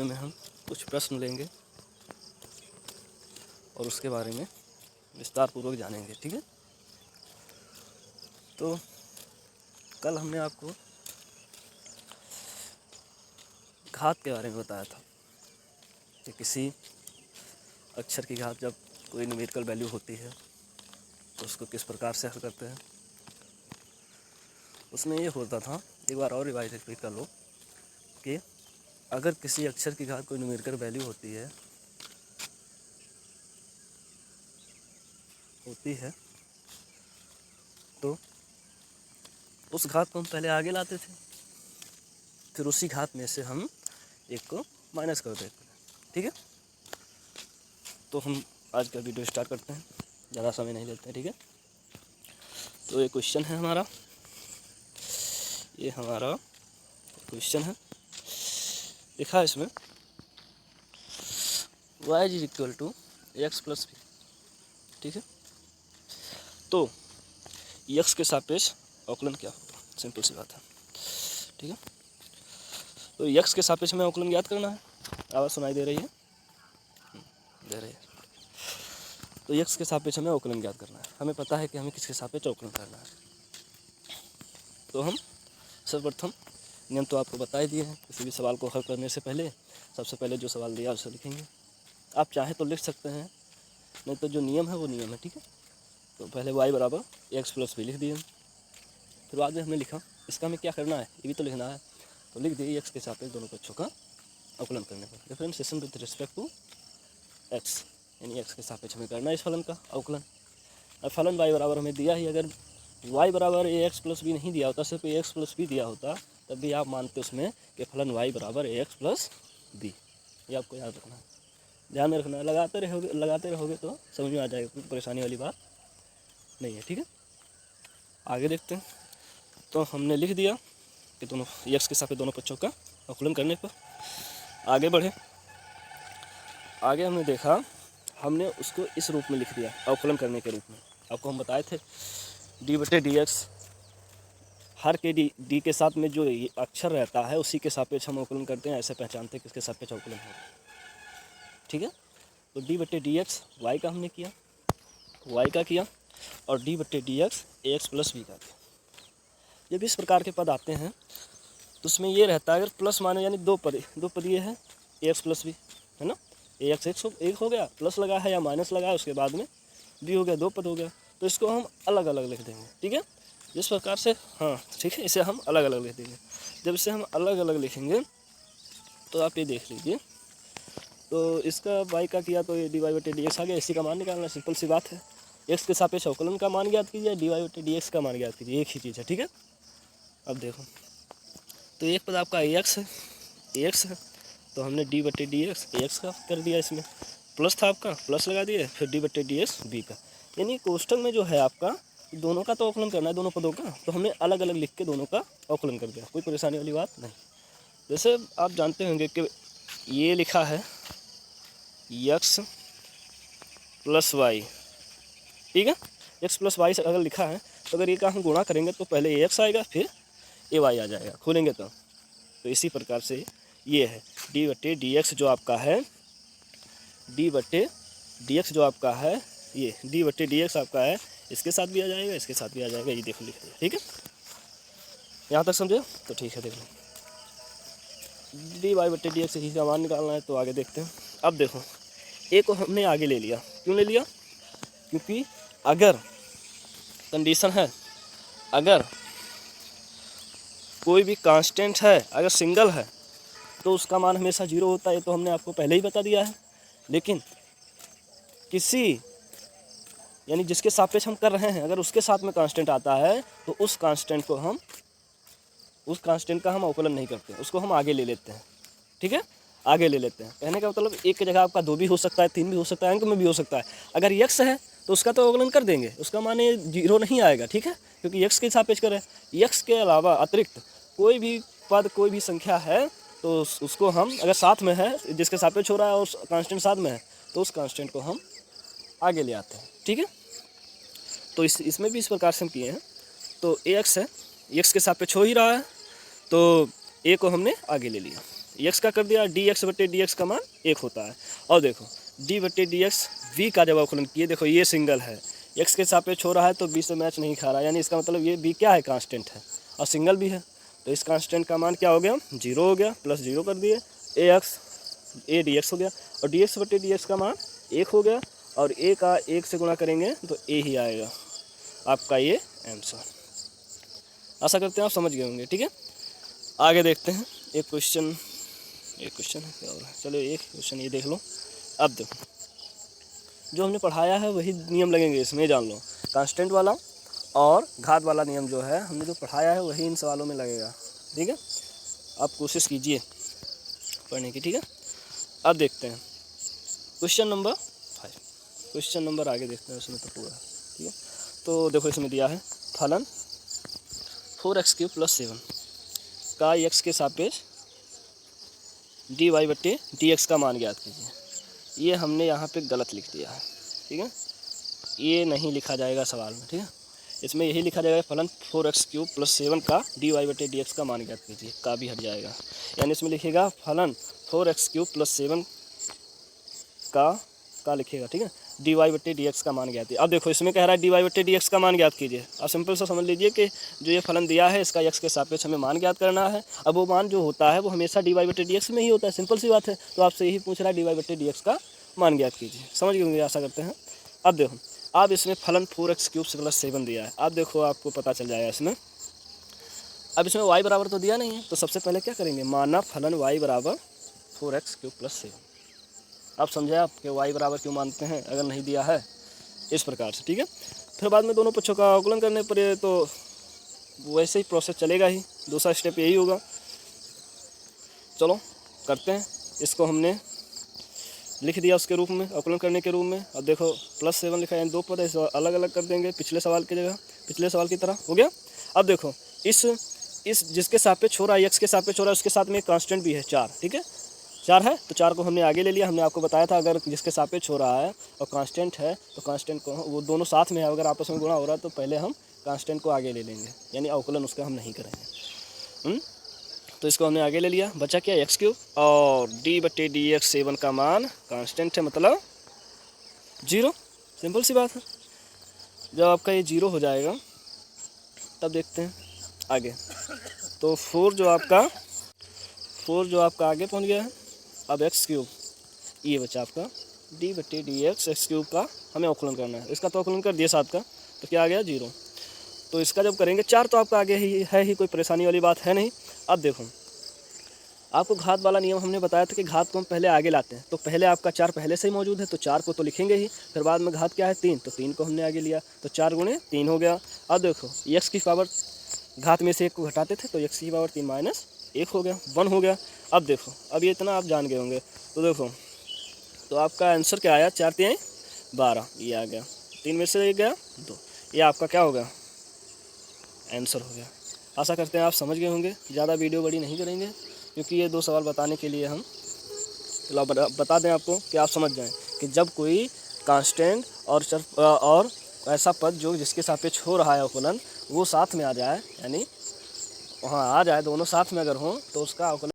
में हम कुछ प्रश्न लेंगे और उसके बारे में विस्तार पूर्वक जानेंगे। ठीक है। तो कल हमने आपको घात के बारे में बताया था कि किसी अक्षर की घात जब कोई न्यूमेरिकल वैल्यू होती है तो उसको किस प्रकार से हल करते हैं। उसमें ये होता था, एक बार और रिवाइज रिपीट कर लो, कि अगर किसी अक्षर की घात कोई न्यूमेरिकल वैल्यू होती है तो उस घात को हम पहले आगे लाते थे, फिर उसी घात में से हम एक को माइनस कर देते हैं। ठीक है। तो हम आज का वीडियो स्टार्ट करते हैं, ज़्यादा समय नहीं लेते हैं। ठीक है। तो ये क्वेश्चन है हमारा, ये हमारा क्वेश्चन है, लिखा है इसमें y is equal to x plus b. ठीक है। तो x के सापेक्ष अवकलन क्या होगा, सिंपल सी बात है। ठीक है। तो x के सापेक्ष में अवकलन ज्ञात करना है। आवाज़ सुनाई दे रही है? दे रही है। तो x के सापेक्ष में अवकलन ज्ञात करना है। हमें पता है कि हमें किसके सापेक्ष अवकलन करना है। तो हम सर्वप्रथम नियम तो आपको बता ही दिए हैं। किसी भी सवाल को हल करने से पहले सबसे पहले जो सवाल दिया उसे लिखेंगे। आप चाहे तो लिख सकते हैं, नहीं तो जो नियम है वो नियम है। ठीक है। तो पहले y बराबर एक्स प्लस बी लिख दिए, फिर बाद में हमने लिखा इसका हमें क्या करना है, ये भी तो लिखना है। तो लिख दिए x के सापेक्ष दोनों पक्षों का अवकलन करने पर, differentiation with respect to x, यानी x के सापेक्ष हमें करना है इस फलन का अवकलन। और फलन y बराबर हमें दिया ही, अगर y बराबर ए एक्स प्लस बी नहीं दिया होता, सिर्फ ए एक्स प्लस बी दिया होता, तब भी आप मानते उसमें कि फलन y बराबर ए एक्स प्लस बी। ये आपको याद रखना है, ध्यान में रखना है। लगाते रहोगे तो समझ में आ जाएगा, कोई परेशानी वाली बात नहीं है। ठीक है। आगे देखते हैं। तो हमने लिख दिया कि दोनों x के सापेक्ष दोनों पक्षों का अवकलन करने पर आगे बढ़े। आगे हमने देखा, हमने उसको इस रूप में लिख दिया अवकलन करने के रूप में। आपको हम बताए थे d/dx, हर के d के साथ में जो अक्षर रहता है उसी के सापेक्ष हम अवकलन करते हैं, ऐसे पहचानते हैं किसके सापेक्ष अवकलन होगा। ठीक है। तो d/dx y का हमने किया, y का किया, और d/dx ax प्लस बी का किया। जब इस प्रकार के पद आते हैं तो उसमें ये रहता है, अगर प्लस माने यानी दो पद ये है ax प्लस बी, है ना। ax एक हो गया, प्लस लगा है या माइनस लगा है, उसके बाद में b हो गया, दो पद हो गया। तो इसको हम अलग अलग लिख देंगे। ठीक है। जिस प्रकार से, हाँ ठीक है, इसे हम अलग अलग लिख देंगे। जब इसे हम अलग अलग लिखेंगे तो आप ये देख लीजिए, तो इसका y का किया तो ये dy/dx आ गया। इसी का मान निकालना, सिंपल सी बात है। x के सापेक्ष अवकलन का मान ज्ञात कीजिए, dy/dx का मान ज्ञात कीजिए, एक ही चीज़ है। ठीक है। अब देखो, तो एक पद आपका ax है, तो हमने d/dx ax का कर दिया, इसमें प्लस था आपका, प्लस लगा दिए, फिर d/dx b का। यानी कोष्ठक में जो है आपका दोनों का तो अवकलन करना है, दोनों पदों का, तो हमने अलग अलग लिख के दोनों का अवकलन कर दिया, कोई परेशानी वाली बात नहीं। जैसे आप जानते होंगे कि ये लिखा है x प्लस वाई। ठीक है। x प्लस वाई से अगर लिखा है तो अगर ये का हम गुणा करेंगे तो पहले ax आएगा, फिर ay आ जाएगा, खोलेंगे तो इसी प्रकार से ये है d/dx जो आपका है, d/dx जो आपका है, ये d/dx आपका है, इसके साथ भी आ जाएगा, इसके साथ भी आ जाएगा। ये देखो लिख दिया। ठीक है। यहाँ तक समझे तो ठीक है। देख लो dy/dx ही का मान निकालना है, तो आगे देखते हैं। अब देखो a को हमने आगे ले लिया, क्यों ले लिया, क्योंकि अगर कंडीशन है, अगर कोई भी कांस्टेंट है, अगर सिंगल है तो उसका मान हमेशा 0 होता है। ये तो हमने आपको पहले ही बता दिया है। लेकिन किसी, यानी जिसके सापेक्ष हम कर रहे हैं, अगर उसके साथ में कांस्टेंट आता है तो उस कांस्टेंट का हम अवकलन नहीं करते, उसको हम आगे ले लेते हैं। ठीक है। आगे ले लेते हैं, कहने का मतलब एक की जगह आपका 2 भी हो सकता है, 3 भी हो सकता है, अंक में भी हो सकता है। अगर x है तो उसका तो अवकलन कर देंगे, उसका मान 0 नहीं आएगा। ठीक है। क्योंकि x के सापेक्ष करें, x के अलावा अतिरिक्त कोई भी पद, कोई भी संख्या है तो उसको हम, अगर साथ में है, जिसके सापेक्ष हो रहा है और कांस्टेंट साथ में है, तो उस कांस्टेंट को हम आगे ले आते हैं। ठीक है। तो इसमें भी इस प्रकार से हम किए हैं। तो ax है, x के सापेक्ष हो ही रहा है, तो a को हमने आगे ले लिया, एक्स का कर दिया, डी एक्स बटे डी एक्स का मान 1 होता है। और देखो डी बटे डी एक्स वी का जब अवकलन किए, देखो ये सिंगल है, एक्स के सापेक्ष हो रहा है तो बी से मैच नहीं खा रहा, यानी इसका मतलब ये बी क्या है, कांस्टेंट है और सिंगल भी है। तो इस कांस्टेंट का मान क्या हो गया, 0 हो गया, प्लस 0 कर दिए, ए डी एक्स हो गया, और डी एक्स बटे डी एक्स का मान 1 हो गया, और ए का 1 से गुणा करेंगे तो ए ही आएगा आपका ये आंसर। आशा करते हैं आप समझ गए होंगे। ठीक है, आगे देखते हैं। एक क्वेश्चन है क्या हो रहा है, चलो एक क्वेश्चन ये देख लो। अब देखो जो हमने पढ़ाया है वही नियम लगेंगे इसमें, जान लो। कांस्टेंट वाला और घात वाला नियम जो है हमने जो पढ़ाया है वही इन सवालों में लगेगा। ठीक है, आप कोशिश कीजिए पढ़ने की। ठीक है, अब देखते हैं क्वेश्चन नंबर 5। क्वेश्चन नंबर आगे देखते हैं उसमें तो पूरा। ठीक है, तो देखो इसमें दिया है फलन 4x³ + 7 का x के सापेक्ष dy बटे dx का मान ज्ञात कीजिए। ये हमने यहाँ पे गलत लिख दिया है। ठीक है, ये नहीं लिखा जाएगा सवाल में। ठीक है, इसमें यही लिखा जाएगा फलन 4x³ + 7 का dy बटे dx का मान ज्ञात कीजिए, का भी हट जाएगा। यानी इसमें लिखेगा फलन 4x³ + 7 का लिखेगा। ठीक है, dy बटे dx का मान ज्ञात कीजिए। अब देखो इसमें कह रहा है dy बटे dx का मान ज्ञात कीजिए। अब सिंपल सा समझ लीजिए कि जो ये फलन दिया है इसका x के सापेक्ष हमें मान ज्ञात करना है। अब वो मान जो होता है वो हमेशा dy बटे dx में ही होता है, सिंपल सी बात है। तो आपसे यही पूछ रहा है dy बटे dx का मान ज्ञात कीजिए। समझ गए होंगे, आशा करते हैं। अब देखो अब इसमें फलन 4x³ + 7 दिया है। अब देखो आपको पता चल जाएगा इसमें। अब इसमें y बराबर तो दिया नहीं है, तो सबसे पहले क्या करेंगे, माना फलन y बराबर 4x³ + 7। अब समझे आप कि y बराबर क्यों मानते हैं अगर नहीं दिया है, इस प्रकार से। ठीक है, फिर बाद में दोनों पक्षों का अवकलन करने पर ये तो वैसे ही प्रोसेस चलेगा ही, दूसरा स्टेप यही होगा। चलो करते हैं, इसको हमने लिख दिया उसके रूप में, अवकलन करने के रूप में। अब देखो +7 लिखा है, 2 पद है, अलग अलग कर देंगे पिछले सवाल की जगह, पिछले सवाल की तरह हो गया। अब देखो इस जिसके सापेक्ष हो रहा है, x के सापेक्ष हो रहा है, उसके साथ में एक कांस्टेंट भी है 4। ठीक है, 4 है तो 4 को हमने आगे ले लिया। हमने आपको बताया था अगर जिसके सापेक्ष हो रहा है और कांस्टेंट है तो कांस्टेंट को वो दोनों साथ में है, अगर आपस में गुणा हो रहा है तो पहले हम कांस्टेंट को आगे ले लेंगे, यानी अवकलन उसका हम नहीं करेंगे। तो इसको हमने आगे ले लिया, बचा क्या x³ और डी बटे dx 7 का मान कांस्टेंट है, मतलब 0। सिंपल सी बात है। जब आपका ये 0 हो जाएगा तब देखते हैं आगे। तो 4 जो आपका आगे पहुंच गया है। अब x³ ये बचा आपका डी बटे dx x³ का हमें अवकलन करना है। इसका तो अवकलन कर दिया 7 का, तो क्या आ गया 0। तो इसका जब करेंगे 4 तो आपका आगे ही है ही, कोई परेशानी वाली बात है नहीं। अब देखो आपको घात वाला नियम हमने बताया था कि घात को हम पहले आगे लाते हैं, तो पहले आपका 4 पहले से ही मौजूद है तो 4 को तो लिखेंगे ही, फिर बाद में घात क्या है 3, तो 3 को हमने आगे लिया, तो 4 × 3 हो गया। अब देखो x की पावर घात में से 1 को घटाते थे तो x की पावर 3 - 1 हो गया, 1 हो गया। अब देखो अब ये इतना आप जान गए होंगे। तो देखो तो आपका आंसर क्या आया, 4 × 3 = 12, ये आ गया। 3 में से 1 गया 2, ये आपका क्या होगा, आंसर हो गया। आशा करते हैं आप समझ गए होंगे। ज़्यादा वीडियो बड़ी नहीं करेंगे क्योंकि ये 2 सवाल बताने के लिए हम बता दें आपको कि आप समझ जाएं कि जब कोई कांस्टेंट और ऐसा पद जो जिसके सापेक्ष हो रहा है अवकलन वो साथ में आ जाए, यानी वहाँ आ जाए, दोनों साथ में अगर हों तो उसका अवकलन